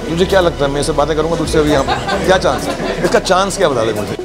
मुझे क्या लगता है मैं इससे बातें करूंगा तुझसे अभी यहाँ क्या चांस है इसका चांस क्या बता दे मुझे।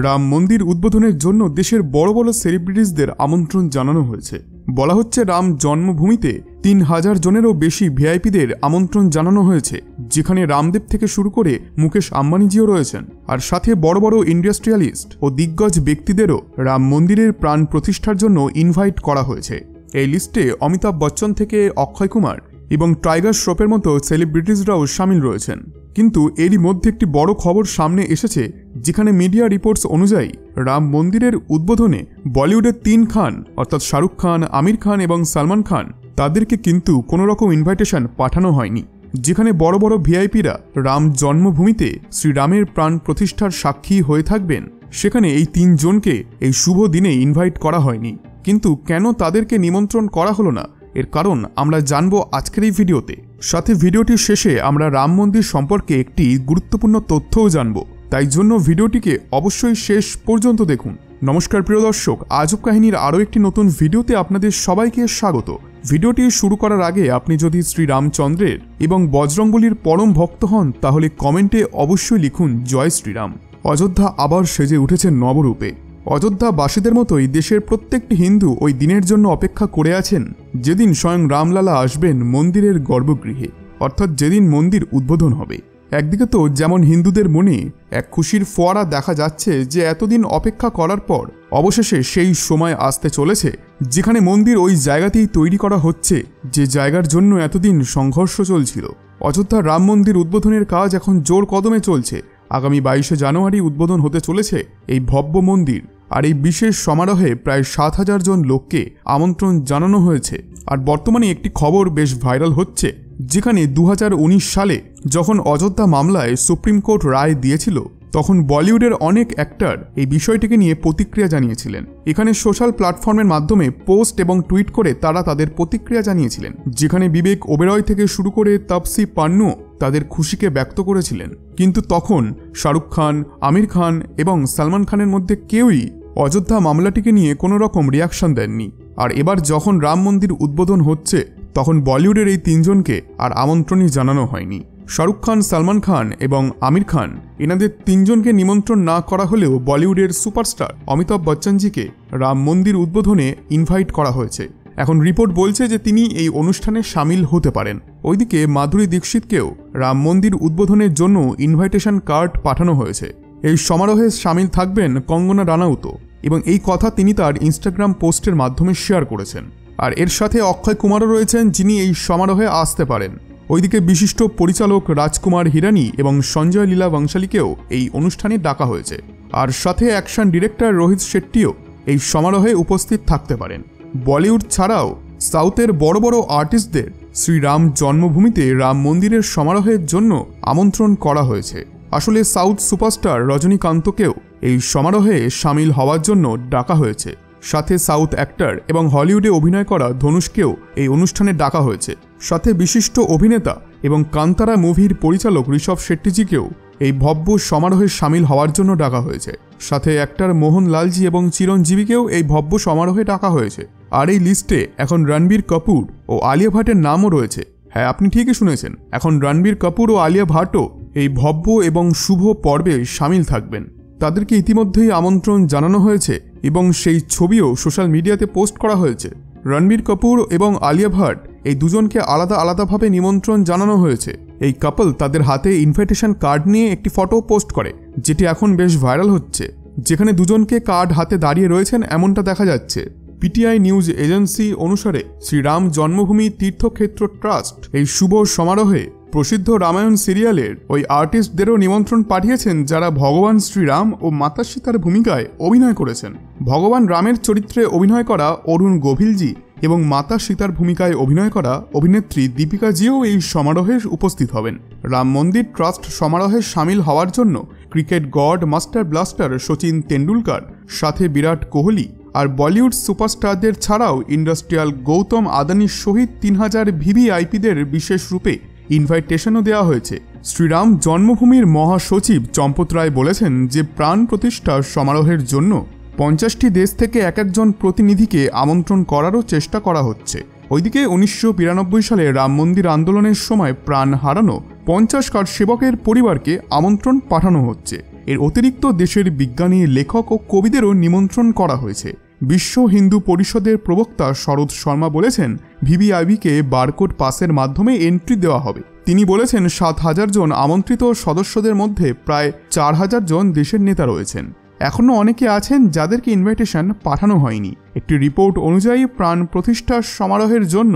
রাম মন্দির উদ্বোধনের জন্য দেশের বড় বড় সেলিব্রিটিজদের আমন্ত্রণ জানানো হয়েছে। বলা হচ্ছে রাম জন্মভূমিতে ৩,০০০ জনেরও বেশি ভিআইপিদের আমন্ত্রণ জানানো হয়েছে, যেখানে রামদেব থেকে শুরু করে মুকেশ আম্বানিজিও রয়েছেন। আর সাথে বড় বড় ইন্ডাস্ট্রিয়ালিস্ট ও দিগ্গজ ব্যক্তিদেরও রাম মন্দিরের প্রাণ প্রতিষ্ঠার জন্য ইনভাইট করা হয়েছে। এই লিস্টে অমিতাভ বচ্চন থেকে অক্ষয় কুমার এবং টাইগার শ্রফের মতো সেলিব্রিটিজরাও সামিল রয়েছেন। কিন্তু এরই মধ্যে একটি বড় খবর সামনে এসেছে, যেখানে মিডিয়া রিপোর্টস অনুযায়ী রাম মন্দিরের উদ্বোধনে বলিউডের ৩ খান অর্থাৎ শাহরুখ খান, আমির খান এবং সালমান খান তাদেরকে কিন্তু কোনো রকম ইনভাইটেশন পাঠানো হয়নি। যেখানে বড় বড় ভিআইপিরা রাম জন্মভূমিতে শ্রীরামের প্রাণ প্রতিষ্ঠার সাক্ষী হয়ে থাকবেন, সেখানে এই ৩ জনকে এই শুভ দিনে ইনভাইট করা হয়নি। কিন্তু কেন তাদেরকে নিমন্ত্রণ করা হলো না, এর কারণ আমরা জানব আজকের এই ভিডিওতে। সাথে ভিডিওটির শেষে আমরা রাম মন্দির সম্পর্কে একটি গুরুত্বপূর্ণ তথ্যও জানব, তাই জন্য ভিডিওটিকে অবশ্যই শেষ পর্যন্ত দেখুন। নমস্কার প্রিয় দর্শক, আজব কাহিনীর আরও একটি নতুন ভিডিওতে আপনাদের সবাইকে স্বাগত। ভিডিওটি শুরু করার আগে আপনি যদি শ্রীরামচন্দ্রের এবং বজরংবলীর পরম ভক্ত হন, তাহলে কমেন্টে অবশ্যই লিখুন জয় শ্রীরাম। অযোধ্যা আবার সেজে উঠেছে নবরূপে। অযোধ্যাবাসীদের মতোই দেশের প্রত্যেকটি হিন্দু ওই দিনের জন্য অপেক্ষা করে আছেন, যেদিন স্বয়ং রামলালা আসবেন মন্দিরের গর্ভগৃহে, অর্থাৎ যেদিন মন্দির উদ্বোধন হবে। একদিকে তো যেমন হিন্দুদের মনে এক খুশির ফোয়ারা দেখা যাচ্ছে যে এতদিন অপেক্ষা করার পর অবশেষে সেই সময় আসতে চলেছে, যেখানে মন্দির ওই জায়গাতেই তৈরি করা হচ্ছে যে জায়গার জন্য এতদিন সংঘর্ষ চলছিল। অযোধ্যার রাম মন্দির উদ্বোধনের কাজ এখন জোর কদমে চলছে। আগামী ২২শে জানুয়ারি উদ্বোধন হতে চলেছে এই ভব্য মন্দির। আর এই বিশেষ সমারোহে প্রায় ৭,০০০ জন লোককে আমন্ত্রণ জানানো হয়েছে। আর বর্তমানে একটি খবর বেশ ভাইরাল হচ্ছে, যেখানে ২০১৯ সালে যখন অযোধ্যা মামলায় সুপ্রিম কোর্ট রায় দিয়েছিল, তখন বলিউডের অনেক অ্যাক্টর এই বিষয়টিকে নিয়ে প্রতিক্রিয়া জানিয়েছিলেন। এখানে সোশ্যাল প্ল্যাটফর্মের মাধ্যমে পোস্ট এবং টুইট করে তারা তাদের প্রতিক্রিয়া জানিয়েছিলেন, যেখানে বিবেক ওবেরয় থেকে শুরু করে তাপসি পান্নু তাদের খুশিকে ব্যক্ত করেছিলেন। কিন্তু তখন শাহরুখ খান, আমির খান এবং সালমান খানের মধ্যে কেউই অযোধ্যা মামলাটিকে নিয়ে কোনো রকম রিয়াকশন দেননি। আর এবার যখন রাম মন্দির উদ্বোধন হচ্ছে, তখন বলিউডের এই ৩ জনকে আর আমন্ত্রণই জানানো হয়নি। শাহরুখ খান, সালমান খান এবং আমির খান, এনাদের ৩ জনকে নিমন্ত্রণ না করা হলেও বলিউডের সুপারস্টার অমিতাভ বচ্চনজিকে রাম মন্দির উদ্বোধনে ইনভাইট করা হয়েছে। এখন রিপোর্ট বলছে যে তিনি এই অনুষ্ঠানে সামিল হতে পারেন। ওইদিকে মাধুরী দীক্ষিতকেও রাম মন্দির উদ্বোধনের জন্য ইনভাইটেশন কার্ড পাঠানো হয়েছে। এই সমারোহে সামিল থাকবেন কঙ্গনা রানাউতও, এবং এই কথা তিনি তার ইনস্টাগ্রাম পোস্টের মাধ্যমে শেয়ার করেছেন। আর এর সাথে অক্ষয় কুমারও রয়েছেন, যিনি এই সমারোহে আসতে পারেন। ওইদিকে বিশিষ্ট পরিচালক রাজকুমার হিরানি এবং সঞ্জয় লীলা বংশালীকেও এই অনুষ্ঠানে ডাকা হয়েছে। আর সাথে অ্যাকশন ডিরেক্টর রোহিত শেট্টিও এই সমারোহে উপস্থিত থাকতে পারেন। বলিউড ছাড়াও সাউথের বড় বড় আর্টিস্টদের শ্রীরাম জন্মভূমিতে রাম মন্দিরের সমারোহের জন্য আমন্ত্রণ করা হয়েছে। আসলে সাউথ সুপারস্টার রজনীকান্তকেও এই সমারোহে সামিল হওয়ার জন্য ডাকা হয়েছে। সাথে সাউথ অ্যাক্টর এবং হলিউডে অভিনয় করা ধনুষকেও এই অনুষ্ঠানে ডাকা হয়েছে। সাথে বিশিষ্ট অভিনেতা এবং কান্তারা মুভির পরিচালক ঋষভ শেট্টিজিকেও এই ভব্য সমারোহে সামিল হওয়ার জন্য ডাকা হয়েছে। সাথে অ্যাক্টর মোহনলালজি এবং চিরঞ্জীবীকেও এই ভব্য সমারোহে ডাকা হয়েছে। আর এই লিস্টে এখন রণবীর কাপুর ও আলিয়া ভাটের নামও রয়েছে। হ্যাঁ, আপনি ঠিকই শুনেছেন, এখন রণবীর কাপুর ও আলিয়া ভাটও এই ভব্য এবং শুভ পর্বে সামিল থাকবেন। তাদেরকে ইতিমধ্যেই আমন্ত্রণ জানানো হয়েছে এবং সেই ছবিও সোশ্যাল মিডিয়াতে পোস্ট করা হয়েছে। রণবীর কাপুর এবং আলিয়া ভাট এই দুজনকে আলাদা আলাদাভাবে নিমন্ত্রণ জানানো হয়েছে। এই কাপল তাদের হাতে ইনভাইটেশন কার্ড নিয়ে একটি ফটো পোস্ট করে, যেটি এখন বেশ ভাইরাল হচ্ছে, যেখানে দুজনকে কার্ড হাতে দাঁড়িয়ে রয়েছেন এমনটা দেখা যাচ্ছে। পিটিআই নিউজ এজেন্সি অনুসারে শ্রীরাম জন্মভূমি তীর্থক্ষেত্র ট্রাস্ট এই শুভ সমারোহে প্রসিদ্ধ রামায়ণ সিরিয়ালের ওই আর্টিস্টদেরও নিমন্ত্রণ পাঠিয়েছেন, যারা ভগবান শ্রীরাম ও মাতা সীতার ভূমিকায় অভিনয় করেছেন। ভগবান রামের চরিত্রে অভিনয় করা অরুণ গোভিলজি এবং মাতা সীতার ভূমিকায় অভিনয় করা অভিনেত্রী দীপিকাজিও এই সমারোহে উপস্থিত হবেন। রাম মন্দির ট্রাস্ট সমারোহে সামিল হওয়ার জন্য cricket god master blaster Sachin Tendulkar, সাথে বিরাট কোহলি আর বলিউড সুপারস্টারদের ছাড়াও ইন্ডাস্ট্রিয়াল গৌতম আদানির সহিত 3000 ভিভিআইপিদের বিশেষ রূপে ইনভাইটেশনও দেওয়া হয়েছে। শ্রীরাম জন্মভূমির মহাসচিব চম্পত রায় বলেছেন যে প্রাণ প্রতিষ্ঠার সমারোহের জন্য 50টি দেশ থেকে এক একজন প্রতিনিধিকে আমন্ত্রণ করারও চেষ্টা করা হচ্ছে। ওইদিকে 1992 সালে রাম মন্দির আন্দোলনের সময় প্রাণ হারানো 50 কারসেবকের পরিবারকে আমন্ত্রণ পাঠানো হচ্ছে। এর অতিরিক্ত দেশের বিজ্ঞানী, লেখক ও কবিদেরও নিমন্ত্রণ করা হয়েছে। বিশ্ব হিন্দু পরিষদের প্রবক্তা শরৎ শর্মা বলেছেন ভিভিআইপিকে বারকোড পাসের মাধ্যমে এন্ট্রি দেওয়া হবে। তিনি বলেছেন 7000 জন আমন্ত্রিত সদস্যদের মধ্যে প্রায় 4000 জন দেশের নেতা রয়েছেন। এখনও অনেকে আছেন যাদেরকে ইনভাইটেশন পাঠানো হয়নি। একটি রিপোর্ট অনুযায়ী প্রাণ প্রতিষ্ঠার সমারোহের জন্য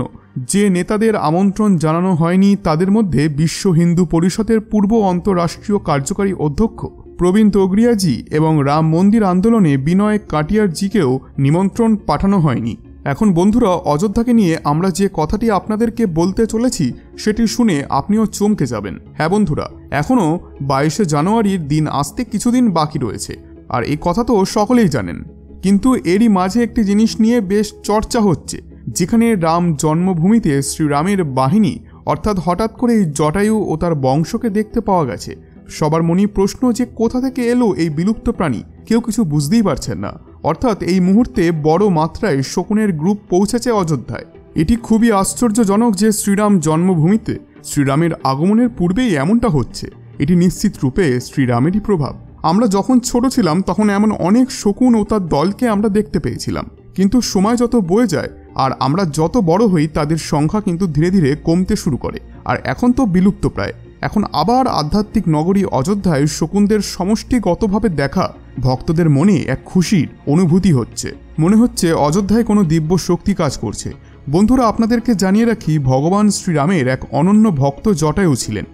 যে নেতাদের আমন্ত্রণ জানানো হয়নি তাদের মধ্যে বিশ্ব হিন্দু পরিষদের পূর্ব অন্তঃরাষ্ট্রীয় কার্যকারী অধ্যক্ষ প্রবীণ তোগরিয়াজি এবং রাম মন্দির আন্দোলনে বিনয় কাটিয়ারজিকেও নিমন্ত্রণ পাঠানো হয়নি। এখন বন্ধুরা, অযোধ্যাকে নিয়ে আমরা যে কথাটি আপনাদেরকে বলতে চলেছি সেটি শুনে আপনিও চমকে যাবেন। হ্যাঁ বন্ধুরা, এখনও 22শে জানুয়ারির দিন আসতে কিছুদিন বাকি রয়েছে, আর এই কথা তো সকলেই জানেন। কিন্তু এরই মাঝে একটি জিনিস নিয়ে বেশ চর্চা হচ্ছে, যেখানে রাম জন্মভূমিতে শ্রীরামের বাহিনী অর্থাৎ হঠাৎ করেই জটায়ু ও তার বংশকে দেখতে পাওয়া গেছে। সবার মনে প্রশ্ন যে কোথা থেকে এলো এই বিলুপ্ত প্রাণী, কেউ কিছু বুঝতেই পারছেন না। অর্থাৎ এই মুহূর্তে বড় মাত্রায় শকুনের গ্রুপ পৌঁছেছে অযোধ্যায়। এটি খুবই আশ্চর্যজনক যে শ্রীরাম জন্মভূমিতে শ্রীরামের আগমনের পূর্বেই এমনটা হচ্ছে। এটি নিশ্চিত রূপে শ্রীরামেরই প্রভাব। আমরা যখন ছোট ছিলাম তখন এমন অনেক শকুন ও তার দলকে আমরা দেখতে পেয়েছিলাম, কিন্তু সময় যত বয়ে যায় আর আমরা যত বড় হই তাদের সংখ্যা কিন্তু ধীরে ধীরে কমতে শুরু করে, আর এখন তো বিলুপ্ত প্রায়। এখন আবার আধ্যাত্মিক নগরী অযোধ্যায় শকুনদের সমষ্টিগতভাবে দেখা ভক্তদের মনে এক খুশির অনুভূতি হচ্ছে। মনে হচ্ছে অযোধ্যায় কোনো দিব্য শক্তি কাজ করছে। বন্ধুরা, আপনাদেরকে জানিয়ে রাখি, ভগবান শ্রীরামের এক অনন্য ভক্ত জটায়ু ছিলেন।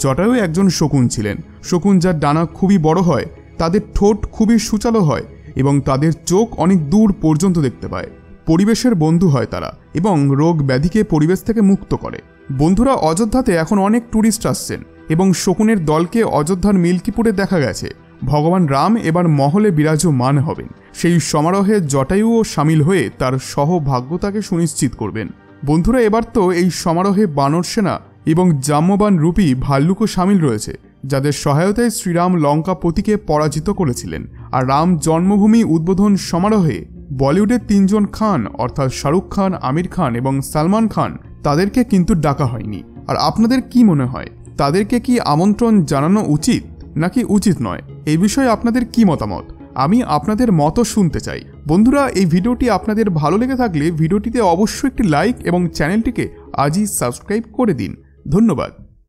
জটায়ু একজন শকুন ছিলেন। শকুন যার ডানা খুবই বড় হয়, তাদের ঠোঁট খুবই সুচালো হয় এবং তাদের চোখ অনেক দূর পর্যন্ত দেখতে পায়। পরিবেশের বন্ধু হয় তারা এবং রোগ ব্যাধিকে পরিবেশ থেকে মুক্ত করে। বন্ধুরা, অযোধ্যাতে এখন অনেক ট্যুরিস্ট আসছেন এবং শকুনের দলকে অযোধ্যার মিল্কিপুরে দেখা গেছে। ভগবান রাম এবার মহলে বিরাজমান হবেন। সেই সমারোহে জটায়ুও সামিল হয়ে তার সহভাগ্যতাকে সুনিশ্চিত করবেন। বন্ধুরা, এবার তো এই সমারোহে বানর সেনা এবং জাম্যবান রূপী ভাল্লুকও সামিল রয়েছে, যাদের সহায়তায় শ্রীরাম লঙ্কাপতিকে পরাজিত করেছিলেন। আর রাম জন্মভূমি উদ্বোধন সমারোহে বলিউডের 3 জন খান অর্থাৎ শাহরুখ খান, আমির খান এবং সালমান খান, তাদেরকে কিন্তু ডাকা হয়নি। আর আপনাদের কি মনে হয়, তাদেরকে কি আমন্ত্রণ জানানো উচিত নাকি উচিত নয়? এই বিষয়ে আপনাদের কি মতামত? আমি আপনাদের মত শুনতে চাই। বন্ধুরা, এই ভিডিওটি আপনাদের ভালো লেগে থাকলে ভিডিওটিতে অবশ্যই একটি লাইক এবং চ্যানেলটিকে আজই সাবস্ক্রাইব করে দিন। ধন্যবাদ।